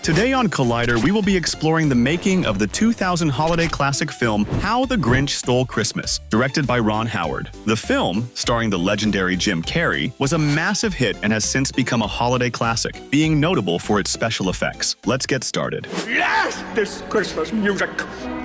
Today on Collider, we will be exploring the making of the 2000 holiday classic film How the Grinch Stole Christmas, directed by Ron Howard. The film, starring the legendary Jim Carrey, was a massive hit and has since become a holiday classic, being notable for its special effects. Let's get started. Yes, this Christmas music.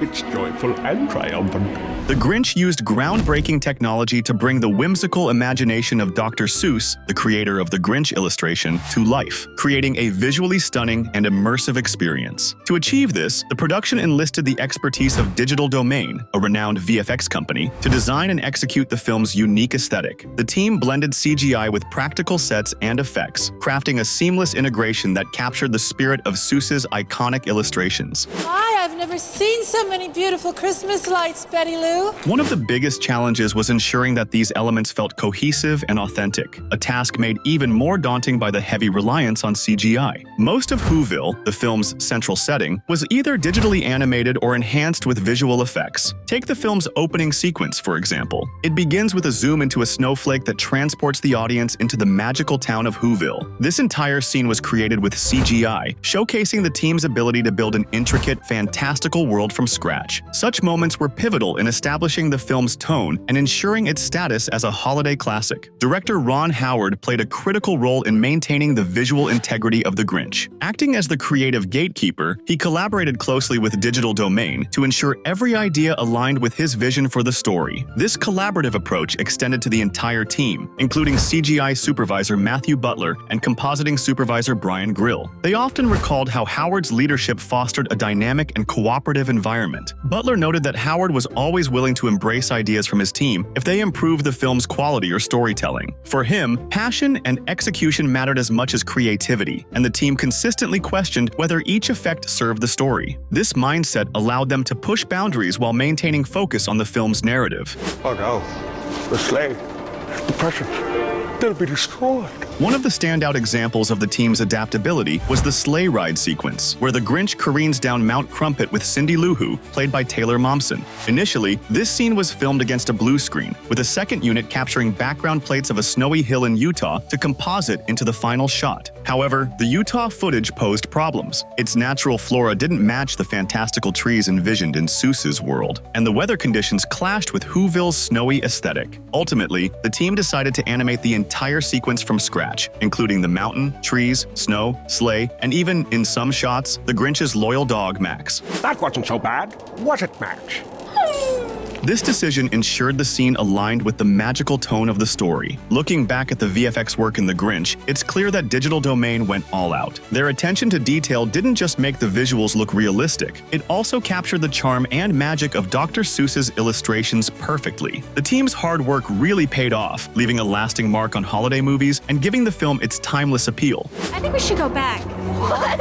It's joyful and triumphant. The Grinch used groundbreaking technology to bring the whimsical imagination of Dr. Seuss, the creator of the Grinch illustration, to life, creating a visually stunning and immersive experience. To achieve this, the production enlisted the expertise of Digital Domain, a renowned VFX company, to design and execute the film's unique aesthetic. The team blended CGI with practical sets and effects, crafting a seamless integration that captured the spirit of Seuss's iconic illustrations. I've never seen so many beautiful Christmas lights, Betty Lou. One of the biggest challenges was ensuring that these elements felt cohesive and authentic, a task made even more daunting by the heavy reliance on CGI. Most of Whoville, the film's central setting, was either digitally animated or enhanced with visual effects. Take the film's opening sequence, for example. It begins with a zoom into a snowflake that transports the audience into the magical town of Whoville. This entire scene was created with CGI, showcasing the team's ability to build an intricate, fantastical world from scratch. Such moments were pivotal in establishing the film's tone and ensuring its status as a holiday classic. Director Ron Howard played a critical role in maintaining the visual integrity of The Grinch. Acting as the creative gatekeeper, he collaborated closely with Digital Domain to ensure every idea aligned with his vision for the story. This collaborative approach extended to the entire team, including CGI supervisor Matthew Butler and compositing supervisor Brian Grill. They often recalled how Howard's leadership fostered a dynamic and cooperative environment. Butler noted that Howard was always willing to embrace ideas from his team if they improved the film's quality or storytelling. For him, passion and execution mattered as much as creativity, and the team consistently questioned whether each effect served the story. This mindset allowed them to push boundaries while maintaining focus on the film's narrative. Oh no, the sleigh, the pressure, they'll be destroyed. One of the standout examples of the team's adaptability was the sleigh ride sequence, where the Grinch careens down Mount Crumpet with Cindy Lou Who, played by Taylor Momsen. Initially, this scene was filmed against a blue screen, with a second unit capturing background plates of a snowy hill in Utah to composite into the final shot. However, the Utah footage posed problems. Its natural flora didn't match the fantastical trees envisioned in Seuss's world, and the weather conditions clashed with Whoville's snowy aesthetic. Ultimately, the team decided to animate the entire sequence from scratch, including the mountain, trees, snow, sleigh, and even, in some shots, the Grinch's loyal dog, Max. That wasn't so bad, was it, Max? This decision ensured the scene aligned with the magical tone of the story. Looking back at the VFX work in The Grinch, it's clear that Digital Domain went all out. Their attention to detail didn't just make the visuals look realistic, it also captured the charm and magic of Dr. Seuss's illustrations perfectly. The team's hard work really paid off, leaving a lasting mark on holiday movies and giving the film its timeless appeal. I think we should go back. What?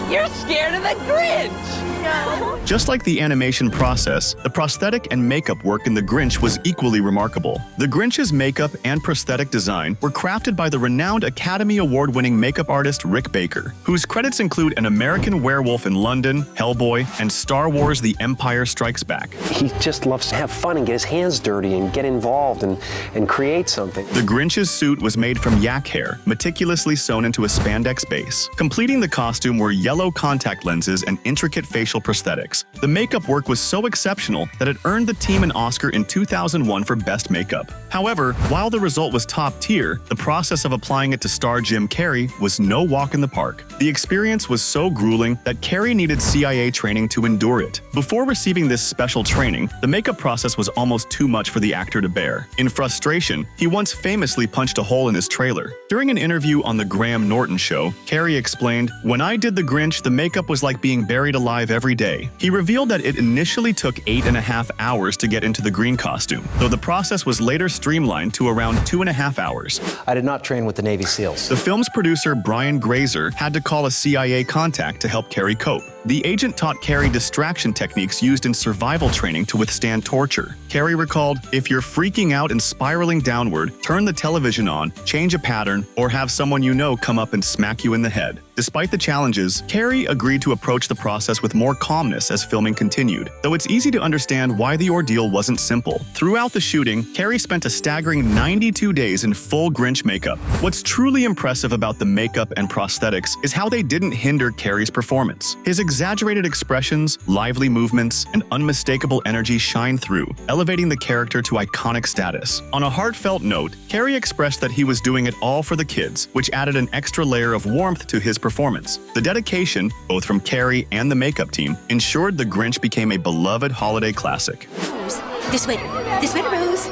You're scared of the Grinch! No. Just like the animation process, the prosthetic and makeup work in The Grinch was equally remarkable. The Grinch's makeup and prosthetic design were crafted by the renowned Academy Award-winning makeup artist Rick Baker, whose credits include An American Werewolf in London, Hellboy, and Star Wars: The Empire Strikes Back. He just loves to have fun and get his hands dirty and get involved and create something. The Grinch's suit was made from yak hair, meticulously sewn into a spandex base. Completing the costume were yellow contact lenses and intricate facial prosthetics. The makeup work was so exceptional that it earned the team an Oscar in 2001 for Best Makeup. However, while the result was top tier, the process of applying it to star Jim Carrey was no walk in the park. The experience was so grueling that Carrey needed CIA training to endure it. Before receiving this special training, the makeup process was almost too much for the actor to bear. In frustration, he once famously punched a hole in his trailer. During an interview on The Graham Norton Show, Carrey explained, "When I did The Grinch, the makeup was like being buried alive every day." He revealed that it initially took 8.5 hours to get into the green costume, though the process was later streamlined to around 2.5 hours. I did not train with the Navy SEALs. The film's producer, Brian Grazer, had to call a CIA contact to help Carrey cope. The agent taught Carrey distraction techniques used in survival training to withstand torture. Carrey recalled, "If you're freaking out and spiraling downward, turn the television on, change a pattern, or have someone you know come up and smack you in the head." Despite the challenges, Carrey agreed to approach the process with more calmness as filming continued, though it's easy to understand why the ordeal wasn't simple. Throughout the shooting, Carrey spent a staggering 92 days in full Grinch makeup. What's truly impressive about the makeup and prosthetics is how they didn't hinder Carrey's performance. His exaggerated expressions, lively movements, and unmistakable energy shine through, elevating the character to iconic status. On a heartfelt note, Carrey expressed that he was doing it all for the kids, which added an extra layer of warmth to his performance. The dedication, both from Carrey and the makeup team, ensured The Grinch became a beloved holiday classic. Rose, this way, Rose.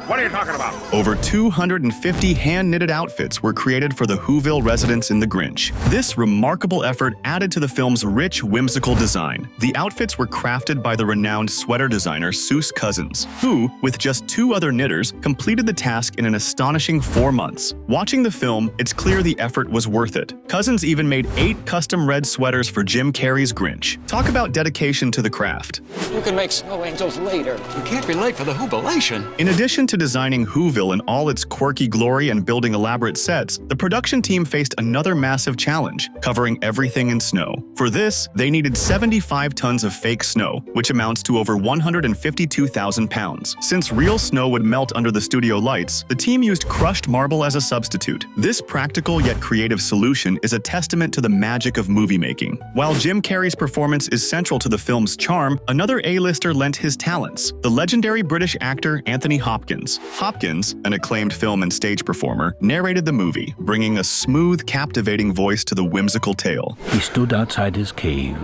What are you talking about? Over 250 hand-knitted outfits were created for the Whoville residents in The Grinch. This remarkable effort added to the film's rich, whimsical design. The outfits were crafted by the renowned sweater designer Seuss Cousins, who, with just 2 other knitters, completed the task in an astonishing 4 months. Watching the film, it's clear the effort was worth it. Cousins even made 8 custom red sweaters for Jim Carrey's Grinch. Talk about dedication to the craft. You can make snow angels later. You can't be late for the Whobilation. In addition to designing Whoville in all its quirky glory and building elaborate sets, the production team faced another massive challenge, covering everything in snow. For this, they needed 75 tons of fake snow, which amounts to over 152,000 pounds. Since real snow would melt under the studio lights, the team used crushed marble as a substitute. This practical yet creative solution is a testament to the magic of movie making. While Jim Carrey's performance is central to the film's charm, another A-lister lent his talents, the legendary British actor Anthony Hopkins. Hopkins, an acclaimed film and stage performer, narrated the movie, bringing a smooth, captivating voice to the whimsical tale. He stood outside his cave,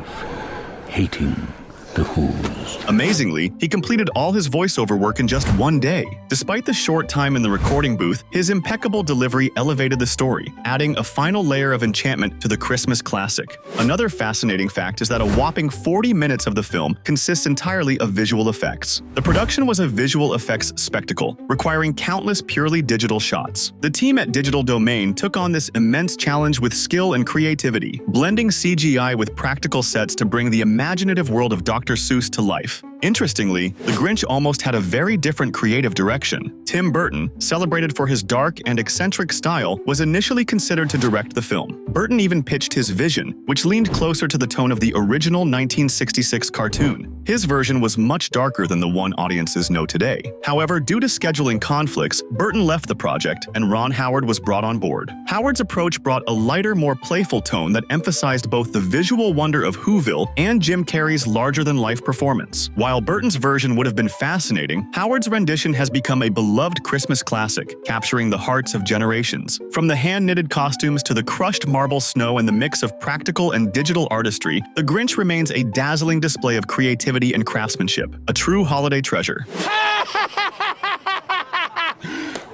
hating the Who's. Amazingly, he completed all his voiceover work in just 1 day. Despite the short time in the recording booth, his impeccable delivery elevated the story, adding a final layer of enchantment to the Christmas classic. Another fascinating fact is that a whopping 40 minutes of the film consists entirely of visual effects. The production was a visual effects spectacle, requiring countless purely digital shots. The team at Digital Domain took on this immense challenge with skill and creativity, blending CGI with practical sets to bring the imaginative world of Dr. Seuss to life. Interestingly, The Grinch almost had a very different creative direction. Tim Burton, celebrated for his dark and eccentric style, was initially considered to direct the film. Burton even pitched his vision, which leaned closer to the tone of the original 1966 cartoon. His version was much darker than the one audiences know today. However, due to scheduling conflicts, Burton left the project and Ron Howard was brought on board. Howard's approach brought a lighter, more playful tone that emphasized both the visual wonder of Whoville and Jim Carrey's larger-than-life performance. While Burton's version would have been fascinating, Howard's rendition has become a beloved Christmas classic, capturing the hearts of generations. From the hand-knitted costumes to the crushed marble snow and the mix of practical and digital artistry, The Grinch remains a dazzling display of creativity and craftsmanship, a true holiday treasure.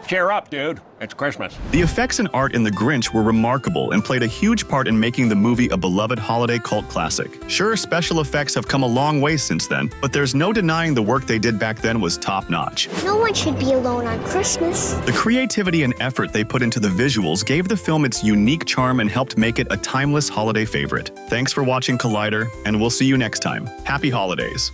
Cheer up, dude. It's Christmas. The effects and art in The Grinch were remarkable and played a huge part in making the movie a beloved holiday cult classic. Sure, special effects have come a long way since then, but there's no denying the work they did back then was top-notch. No one should be alone on Christmas. The creativity and effort they put into the visuals gave the film its unique charm and helped make it a timeless holiday favorite. Thanks for watching Collider, and we'll see you next time. Happy holidays!